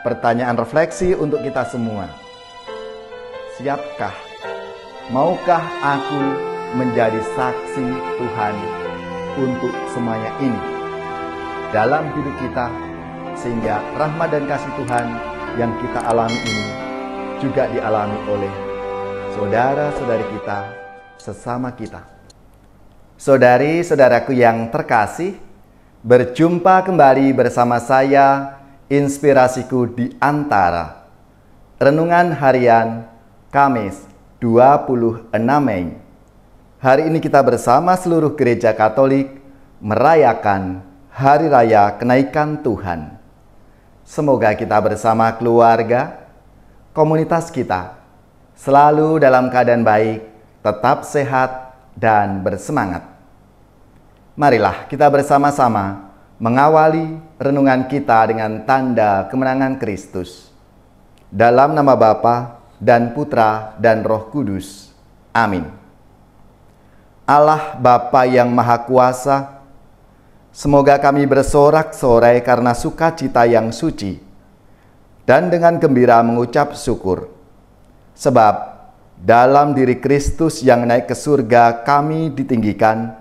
Pertanyaan refleksi untuk kita semua. Siapkah? Maukah aku menjadi saksi Tuhan untuk semuanya ini dalam hidup kita, sehingga rahmat dan kasih Tuhan yang kita alami ini juga dialami oleh saudara-saudari kita sesama kita. Saudari-saudaraku yang terkasih, berjumpa kembali bersama saya, Inspirasiku di Antara. Renungan harian Kamis 26 Mei. Hari ini kita bersama seluruh gereja Katolik merayakan Hari Raya Kenaikan Tuhan. Semoga kita bersama keluarga, komunitas kita, selalu dalam keadaan baik, tetap sehat, dan bersemangat. Marilah kita bersama-sama mengawali renungan kita dengan tanda kemenangan Kristus. Dalam nama Bapa dan Putra dan Roh Kudus. Amin. Allah Bapa yang Maha Kuasa, semoga kami bersorak-sorai karena sukacita yang suci dan dengan gembira mengucap syukur. Sebab dalam diri Kristus yang naik ke surga kami ditinggikan,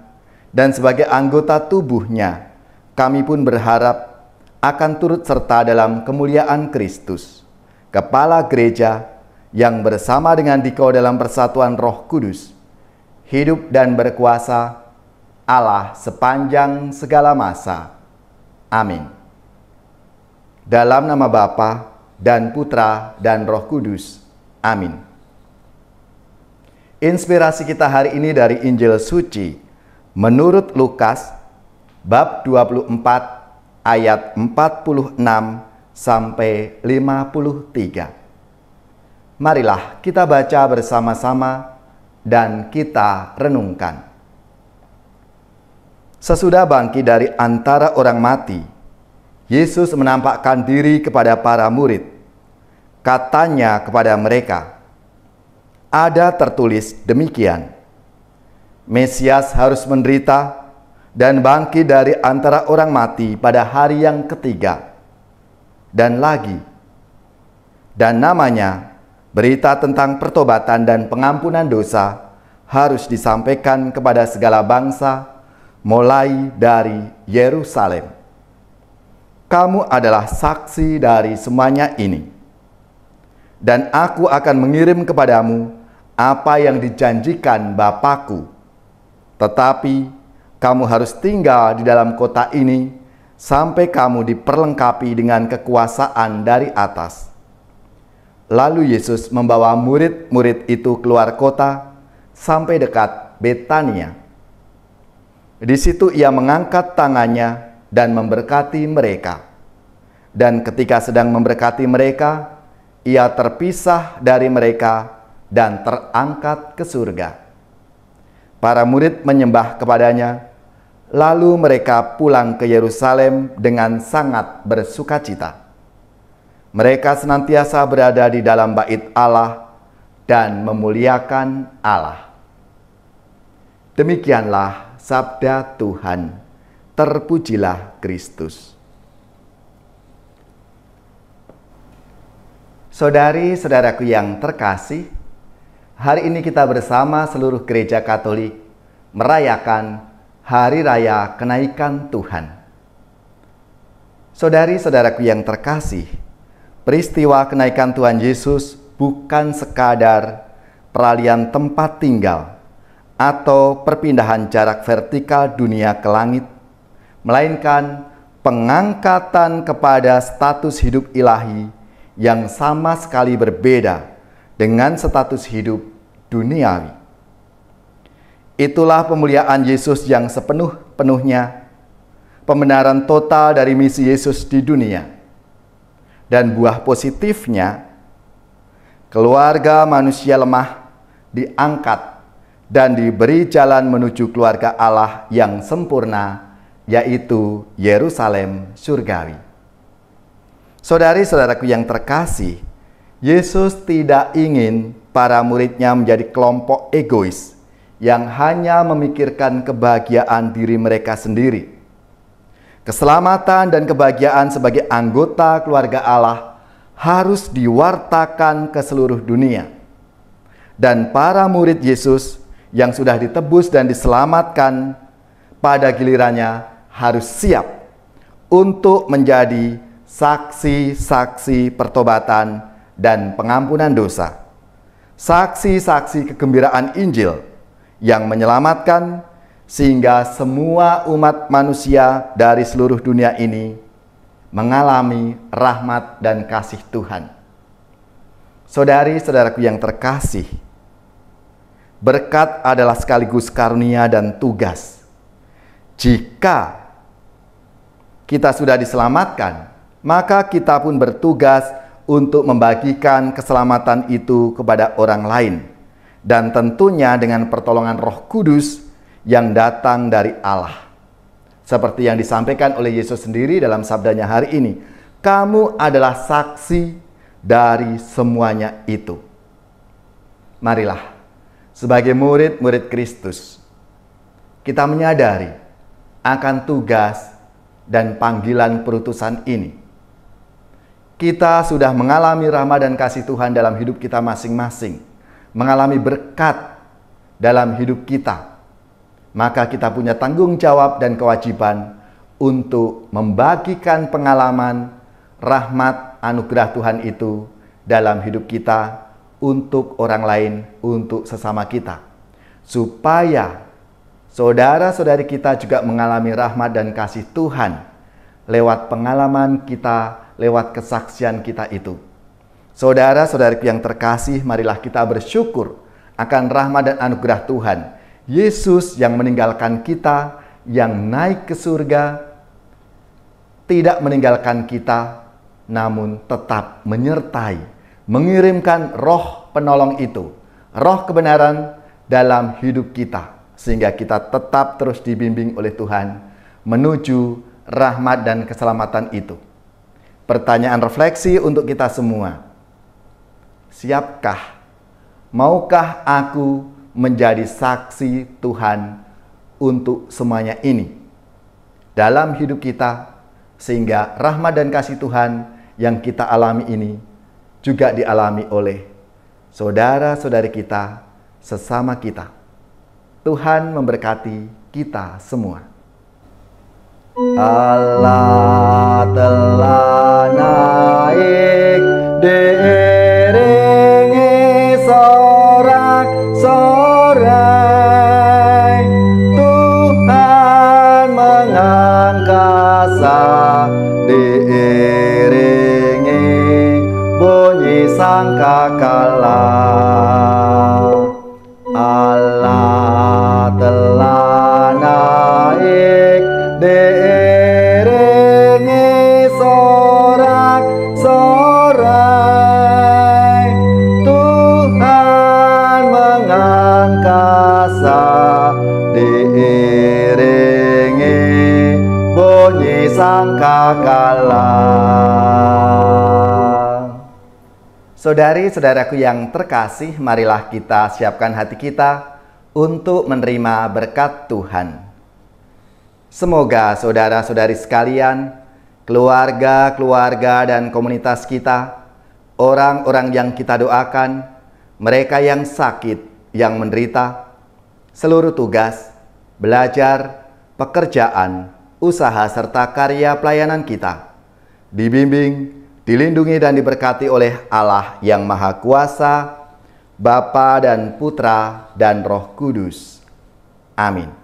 dan sebagai anggota tubuhnya kami pun berharap akan turut serta dalam kemuliaan Kristus, Kepala Gereja yang bersama dengan Dikau dalam persatuan Roh Kudus, hidup dan berkuasa Allah sepanjang segala masa. Amin. Dalam nama Bapa dan Putra dan Roh Kudus. Amin. Inspirasi kita hari ini dari Injil Suci menurut Lukas bab 24 ayat 46 sampai 53. Marilah kita baca bersama-sama dan kita renungkan. Sesudah bangkit dari antara orang mati, Yesus menampakkan diri kepada para murid. Katanya kepada mereka, "Ada tertulis demikian, Mesias harus menderita dan bangkit dari antara orang mati pada hari yang ketiga. Dan lagi, dan namanya, berita tentang pertobatan dan pengampunan dosa harus disampaikan kepada segala bangsa, mulai dari Yerusalem. Kamu adalah saksi dari semuanya ini. Dan aku akan mengirim kepadamu apa yang dijanjikan Bapa-Ku. Tetapi kamu harus tinggal di dalam kota ini sampai kamu diperlengkapi dengan kekuasaan dari atas." Lalu Yesus membawa murid-murid itu keluar kota sampai dekat Betania. Di situ ia mengangkat tangannya dan memberkati mereka. Dan ketika sedang memberkati mereka, ia terpisah dari mereka dan terangkat ke surga. Para murid menyembah kepadanya. Lalu mereka pulang ke Yerusalem dengan sangat bersukacita. Mereka senantiasa berada di dalam bait Allah dan memuliakan Allah. Demikianlah sabda Tuhan. Terpujilah Kristus. Saudari-saudaraku yang terkasih, hari ini kita bersama seluruh gereja Katolik merayakan Hari Raya Kenaikan Tuhan. Saudari-saudaraku yang terkasih, peristiwa kenaikan Tuhan Yesus bukan sekadar peralihan tempat tinggal atau perpindahan jarak vertikal dunia ke langit, melainkan pengangkatan kepada status hidup ilahi yang sama sekali berbeda dengan status hidup duniawi. Itulah pemuliaan Yesus yang sepenuh-penuhnya, pembenaran total dari misi Yesus di dunia. Dan buah positifnya, keluarga manusia lemah diangkat dan diberi jalan menuju keluarga Allah yang sempurna, yaitu Yerusalem surgawi. Saudari-saudaraku yang terkasih, Yesus tidak ingin para muridnya menjadi kelompok egois yang hanya memikirkan kebahagiaan diri mereka sendiri. Keselamatan dan kebahagiaan sebagai anggota keluarga Allah harus diwartakan ke seluruh dunia. Dan para murid Yesus yang sudah ditebus dan diselamatkan pada gilirannya harus siap untuk menjadi saksi-saksi pertobatan dan pengampunan dosa. Saksi-saksi kegembiraan Injil yang menyelamatkan sehingga semua umat manusia dari seluruh dunia ini mengalami rahmat dan kasih Tuhan. Saudari-saudaraku yang terkasih, berkat adalah sekaligus karunia dan tugas. Jika kita sudah diselamatkan, maka kita pun bertugas untuk membagikan keselamatan itu kepada orang lain. Dan tentunya dengan pertolongan Roh Kudus yang datang dari Allah. Seperti yang disampaikan oleh Yesus sendiri dalam sabdanya hari ini, kamu adalah saksi dari semuanya itu. Marilah, sebagai murid-murid Kristus, kita menyadari akan tugas dan panggilan perutusan ini. Kita sudah mengalami rahmat dan kasih Tuhan dalam hidup kita masing-masing, mengalami berkat dalam hidup kita. Maka kita punya tanggung jawab dan kewajiban untuk membagikan pengalaman rahmat anugerah Tuhan itu dalam hidup kita untuk orang lain, untuk sesama kita. Supaya saudara-saudari kita juga mengalami rahmat dan kasih Tuhan lewat pengalaman kita, lewat kesaksian kita itu. Saudara-saudariku yang terkasih, marilah kita bersyukur akan rahmat dan anugerah Tuhan. Yesus yang meninggalkan kita, yang naik ke surga, tidak meninggalkan kita, namun tetap menyertai, mengirimkan roh penolong itu, roh kebenaran dalam hidup kita, sehingga kita tetap terus dibimbing oleh Tuhan menuju rahmat dan keselamatan itu. Pertanyaan refleksi untuk kita semua. Siapkah? Maukah aku menjadi saksi Tuhan untuk semuanya ini dalam hidup kita, sehingga rahmat dan kasih Tuhan yang kita alami ini juga dialami oleh saudara-saudari kita, sesama kita. Tuhan memberkati kita semua. Allah telah naik diiringi sorak-sorai, Tuhan mengangkasa diiringi bunyi sangkakala. Allah telah naik diiringi sorak-sorai, Tuhan mengangkasa diiringi bunyi sangkakala. Saudari-saudaraku yang terkasih, marilah kita siapkan hati kita untuk menerima berkat Tuhan. Semoga saudara-saudari sekalian, keluarga-keluarga dan komunitas kita, orang-orang yang kita doakan, mereka yang sakit, yang menderita, seluruh tugas, belajar, pekerjaan, usaha serta karya pelayanan kita dibimbing, dilindungi dan diberkati oleh Allah yang Maha Kuasa, Bapa dan Putra dan Roh Kudus. Amin.